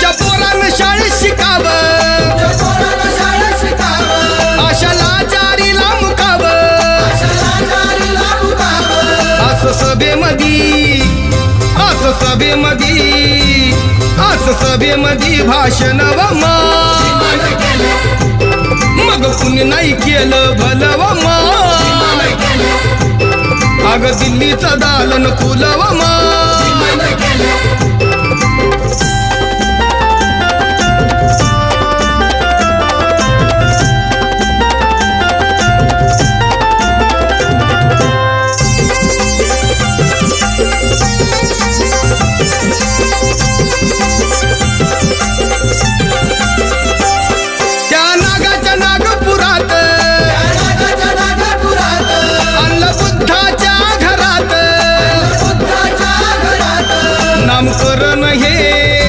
तुमच्या पोरानं शाळेत शिकावं, आशाला जारीला मुकावं, असं सभेमधी भाषण व मग कुणी नाही केलं भलं व अग दिल्लीचं दालन फुलव